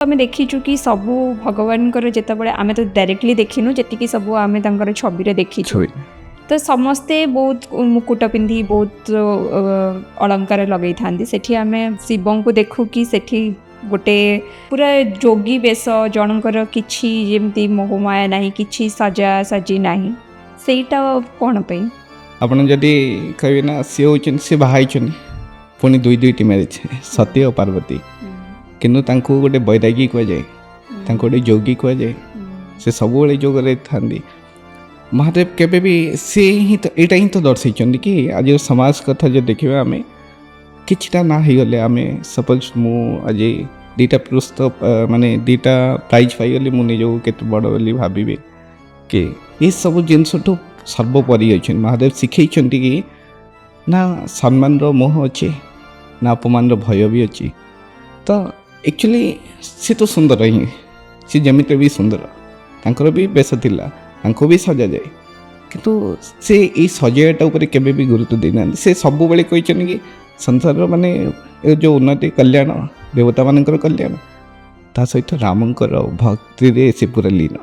आम देखीचु कि सबू भगवान जितेबाला आम तो डायरेक्टली देखिनु जी सब आम छवि देखीचु छवि तो समस्ते बहुत मुकुट पिंधि बहुत अलंकार लगे था सेठी आम शिव को देखू कि सेठी गोटे पूरा जोगी बेश जनकर किछि जेमती मोहमाया नहीं किछि सजा सजी नहीं सेटा कौन पे आपण जदि कहबे ना सी होचन से बाहाइचन पुणी दुई दुईटी मैरिज सती और पार्वती किंतु तांको गोटे बैरागी कह जाए तांको गोटे जोगी कह जाए से सब जोगरे था महादेव केबे भी से ही तो यहाँ ही तो दर्शाई कि आज समाज कथा जो देखा आम किछटा ना हो गले आम सपोज मु आज दुईटा पुस्तक माने दुईटा प्राइज पाईगली मुझे निजक केते बड़ बोली भावी कि ये सब जिनस सर्वोपरि अच्छे महादेव शिखई कि ना सम्मान मोह अच्छे ना अपमान भय भी अच्छी तो एक्चुअली सी तो सुंदर ही सी जमीते भी सुंदर तांकर भी बेश थिला तांको भी सजा जाए किंतु से ये सजाटा उपर केबे भी गुरुत्व देना से सब बेले कहते कि संसार माने जो उन्नति कल्याण देवता मानकर कल्याण ता सहित रामंकर भक्ति रे से पूरा लीन।